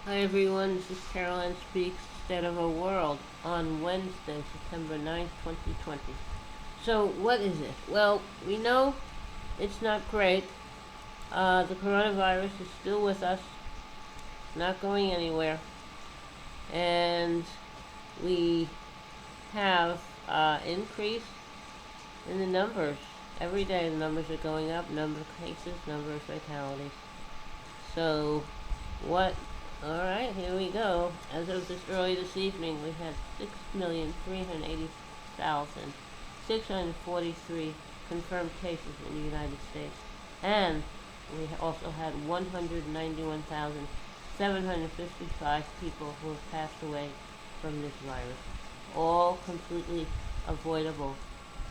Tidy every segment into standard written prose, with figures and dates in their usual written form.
Hi everyone, this is Caroline Speaks State of a World on Wednesday, September 9th, 2020. So, what is it? Well, we know it's not great. The coronavirus is still with us, not going anywhere. And we have increase in the numbers. Every day the numbers are going up, number of cases, number of fatalities. So, what? All right, here we go. As of this early this evening, we had 6,380,643 confirmed cases in the United States, and we also had 191,755 people who have passed away from this virus, all completely avoidable.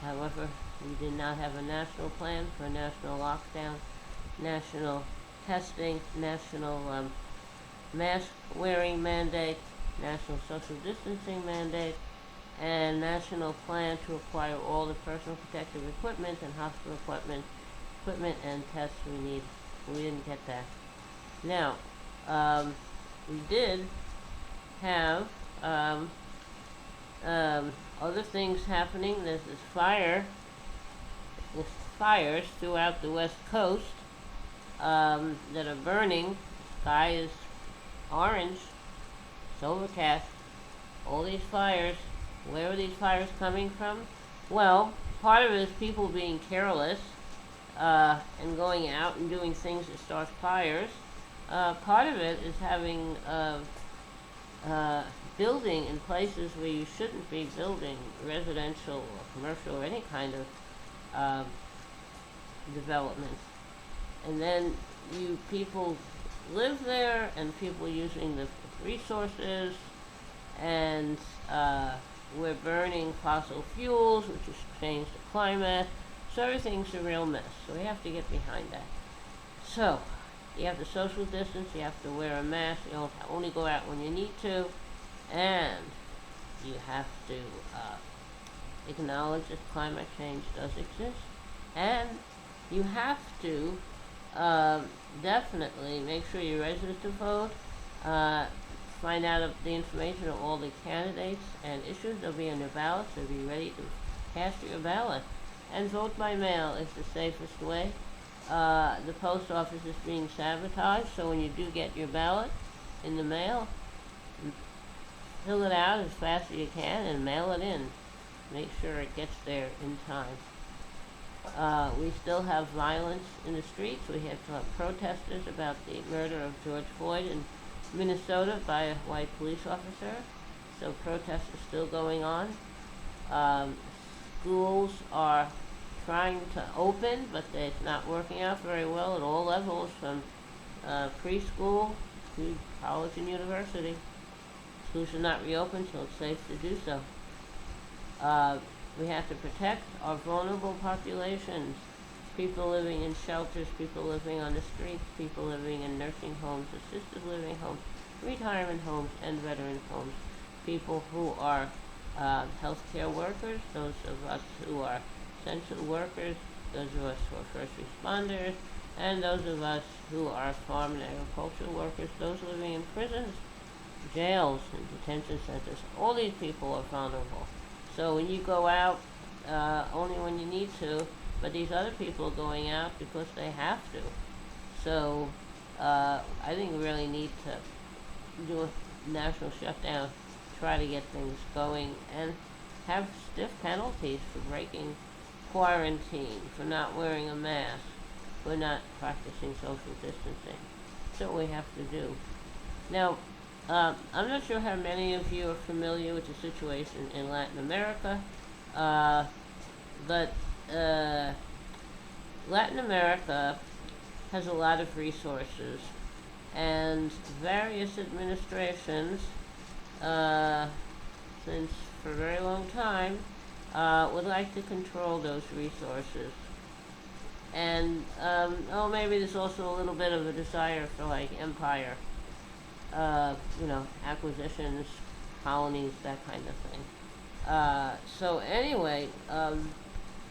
However, we did not have a national plan for a national lockdown, national testing, national mask wearing mandate, national social distancing mandate, and national plan to acquire all the personal protective equipment and hospital equipment and tests we need. We didn't get that. Now, we did have other things happening. There's this fires throughout the West Coast that are burning. The sky is orange, it's overcast. All these fires. Where are these fires coming from? Well, part of it is people being careless and going out and doing things that start fires. Part of it is having building in places where you shouldn't be building, residential or commercial or any kind of development. And then you people live there, and people using the resources, and we're burning fossil fuels, which has changed the climate. So everything's a real mess. So we have to get behind that. So you have to social distance. You have to wear a mask. You only go out when you need to, and you have to acknowledge that climate change does exist, and you have to definitely make sure you're registered to vote. Find out the information of all the candidates and issues. They'll be on your ballot, so be ready to cast your ballot. And vote by mail is the safest way. The post office is being sabotaged, so when you do get your ballot in the mail, fill it out as fast as you can and mail it in. Make sure it gets there in time. We still have violence in the streets. We have protesters about the murder of George Floyd in Minnesota by a white police officer. So protests are still going on. Schools are trying to open, but it's not working out very well at all levels, from preschool to college and university. Schools should not reopen until it's safe to do so. We have to protect our vulnerable populations, people living in shelters, people living on the streets, people living in nursing homes, assisted living homes, retirement homes, and veteran homes, people who are healthcare workers, those of us who are essential workers, those of us who are first responders, and those of us who are farm and agricultural workers, those living in prisons, jails, and detention centers. All these people are vulnerable. So when you go out, only when you need to, but these other people are going out because they have to. So I think we really need to do a national shutdown, try to get things going, and have stiff penalties for breaking quarantine, for not wearing a mask, for not practicing social distancing. That's what we have to do. Now, I'm not sure how many of you are familiar with the situation in Latin America, but Latin America has a lot of resources, and various administrations, since for a very long time, would like to control those resources. And, maybe there's also a little bit of a desire for, like, empire, acquisitions, colonies, that kind of thing. So anyway, the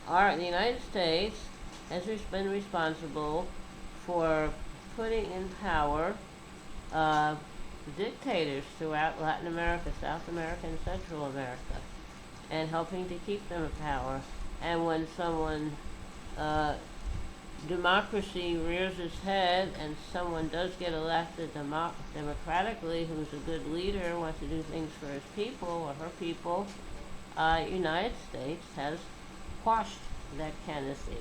United States has been responsible for putting in power dictators throughout Latin America, South America, and Central America, and helping to keep them in power. And when uh, democracy rears its head and someone does get elected democratically who's a good leader, wants to do things for his people or her people, United States has quashed that candidacy.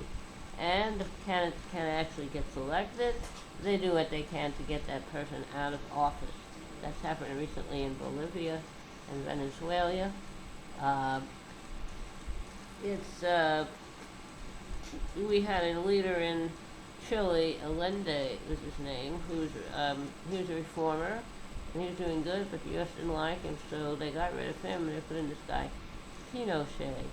And if candidate actually gets elected, they do what they can to get that person out of office. That's happened recently in Bolivia and Venezuela. Uh, it's We had a leader in Chile, Allende was his name, he was a reformer, and he was doing good, but the U.S. didn't like him, so they got rid of him, and they put in this guy, Pinochet,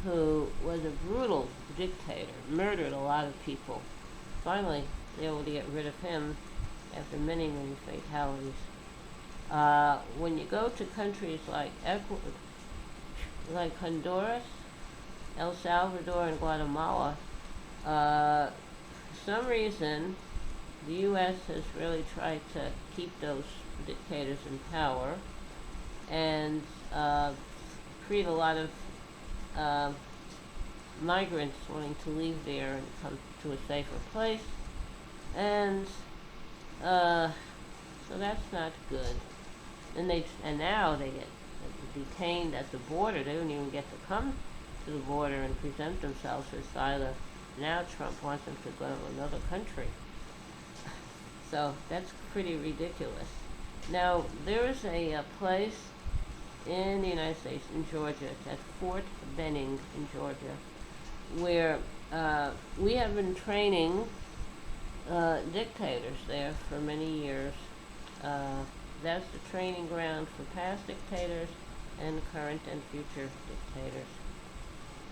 who was a brutal dictator, murdered a lot of people. Finally, they were able to get rid of him after many, many fatalities. When you go to countries like Honduras, El Salvador, and Guatemala, for some reason, the U.S. has really tried to keep those dictators in power and create a lot of migrants wanting to leave there and come to a safer place. And so that's not good. And now they get detained at the border. They don't even get to come to the border and present themselves for asylum. Now Trump wants them to go to another country. So that's pretty ridiculous. Now, there is a place in the United States, in Georgia, it's at Fort Benning in Georgia, where we have been training dictators there for many years. That's the training ground for past dictators and current and future dictators.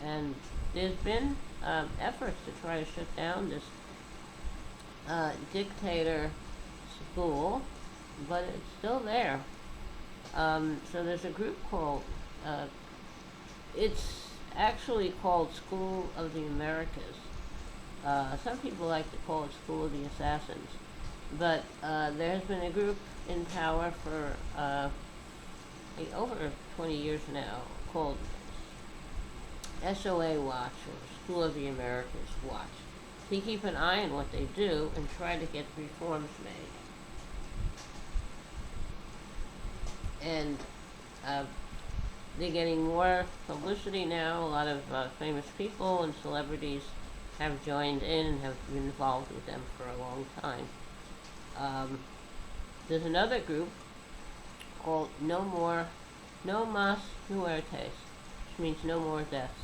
And there's been efforts to try to shut down this dictator school, but it's still there. So there's a group called, it's actually called School of the Americas. Some people like to call it School of the Assassins. But there has been a group in power for over 20 years now called SOA Watch, or School of the Americas Watch. So you keep an eye on what they do and try to get reforms made. And they're getting more publicity now. A lot of famous people and celebrities have joined in and have been involved with them for a long time. There's another group called No Mas Muertes, which means no more deaths.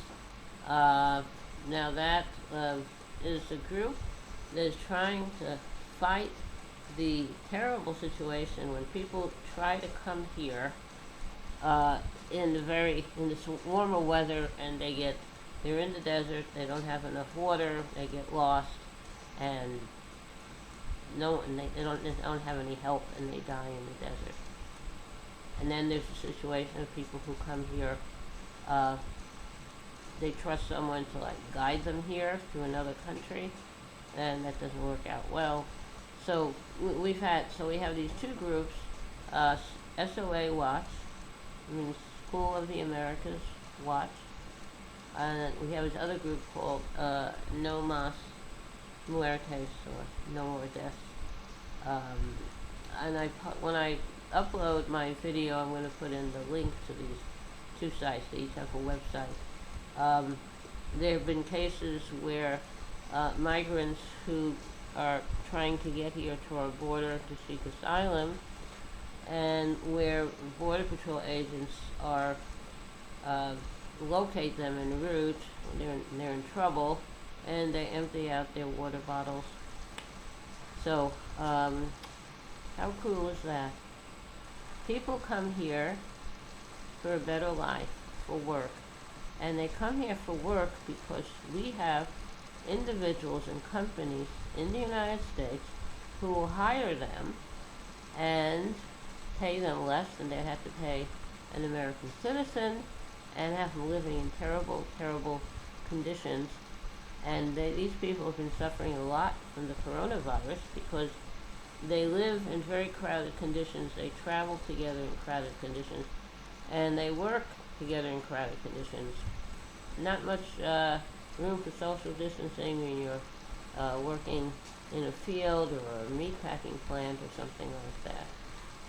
Now that is a group that is trying to fight the terrible situation when people try to come here in this warmer weather, and they're in the desert, they don't have enough water, they get lost, and they don't have any help, and they die in the desert. And then there's a situation of people who come here, they trust someone to guide them here to another country, and that doesn't work out well. So we have these two groups, SOA Watch, School of the Americas Watch, and we have this other group called No Mas Muertes, or No More Deaths. And when I upload my video, I'm going to put in the link to these two sites. They each have a website. There have been cases where migrants who are trying to get here to our border to seek asylum, and where Border Patrol agents are locate them en route when they're in trouble, and they empty out their water bottles. So, how cool is that? People come here for a better life, for work. And they come here for work because we have individuals and companies in the United States who will hire them and pay them less than they'd have to pay an American citizen, and have them living in terrible, terrible conditions. And these people have been suffering a lot from the coronavirus because they live in very crowded conditions, they travel together in crowded conditions, and they work together in crowded conditions. Not much room for social distancing when you're working in a field or a meat packing plant or something like that.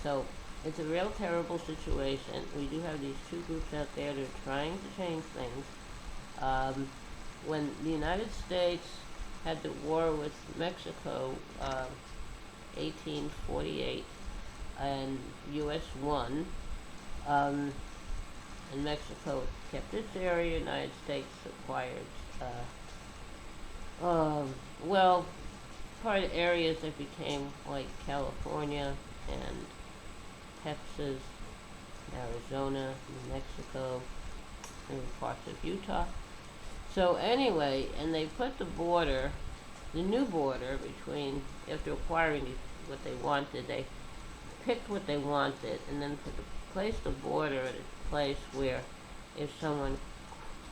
So it's a real terrible situation. We do have these two groups out there that are trying to change things. When the United States had the war with Mexico, 1848, and U.S. won, and Mexico kept its area, United States acquired, well, part of areas that became like California and Texas, Arizona, New Mexico, and parts of Utah. So anyway, and they put the new border between, after acquiring what they wanted, they picked what they wanted and then placed the border at a place where if someone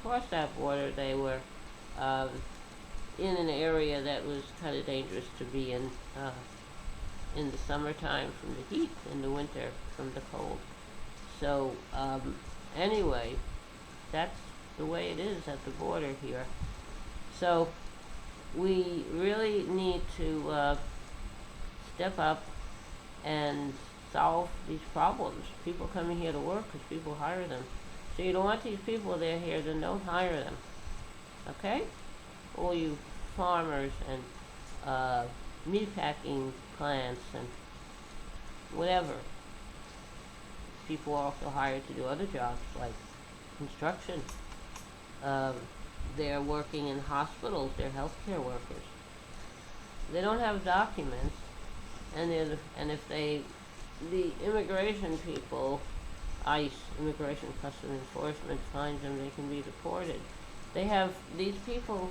crossed that border, they were in an area that was kind of dangerous to be in the summertime from the heat, in the winter from the cold. So anyway, that's the way it is at the border here. So we really need to step up and solve these problems. People coming here to work because people hire them. So you don't want these people that are here, then don't hire them. Okay? All you farmers and meatpacking plants and whatever. People are also hired to do other jobs like construction. They're working in hospitals, they're healthcare workers. They don't have documents, and if the immigration people, ICE, Immigration Customs Enforcement, finds them, they can be deported. They have these people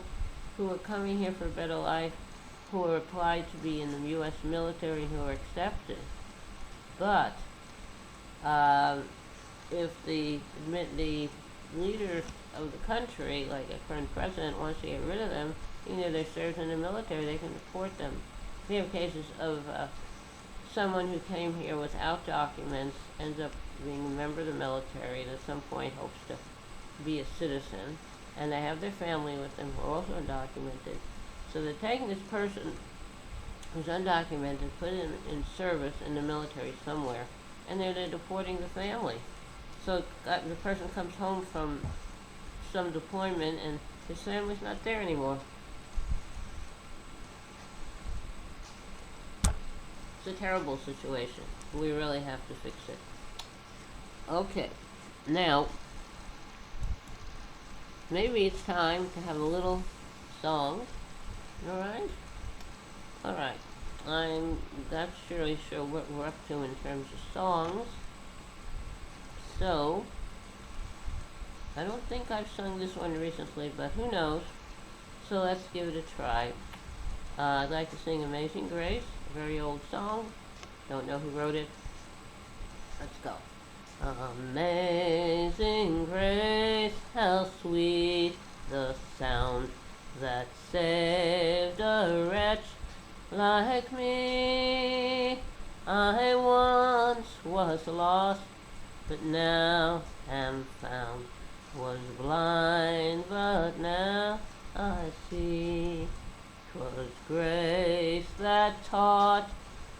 who are coming here for a better life, who are applied to be in the U.S. military, who are accepted. But if the leader of the country, like a current president, wants to get rid of them, either they served in the military, they can deport them. We have cases of someone who came here without documents, ends up being a member of the military, and at some point hopes to be a citizen, and they have their family with them who are also undocumented. So they're taking this person who's undocumented, put in service in the military somewhere, and they're deporting the family. So the person comes home from some deployment and his family's not there anymore. It's a terrible situation. We really have to fix it. Okay, now, maybe it's time to have a little song. Alright? Alright. I'm not really sure what we're up to in terms of songs. So, I don't think I've sung this one recently, but who knows? So let's give it a try. I'd like to sing Amazing Grace, a very old song. Don't know who wrote it. Let's go. Amazing grace, how sweet the sound that saved a wretch like me. I once was lost, but now am found. Was blind, but now I see. 'Twas grace that taught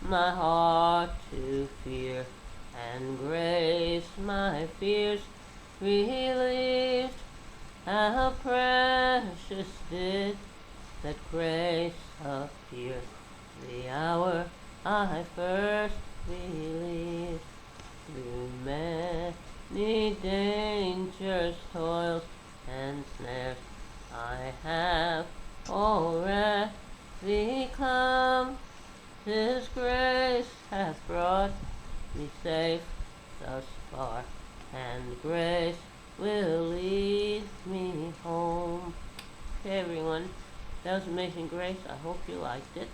my heart to fear, and grace my fears relieved. How precious did that grace appear the hour I first believed. Through many dangers, toils, and snares, I have already come. His grace hath brought me safe thus far, and grace will lead me home. Okay, everyone, that was Amazing Grace. I hope you liked it.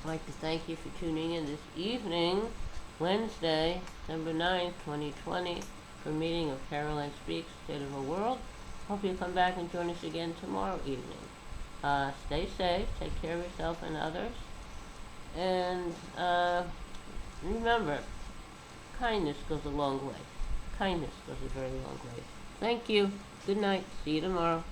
I'd like to thank you for tuning in this evening, Wednesday, December 9th, 2020, for a meeting of Caroline Speaks, State of the World. Hope you come back and join us again tomorrow evening. Stay safe, take care of yourself and others, And remember, kindness goes a long way. Kindness goes a very long way. Thank you. Good night. See you tomorrow.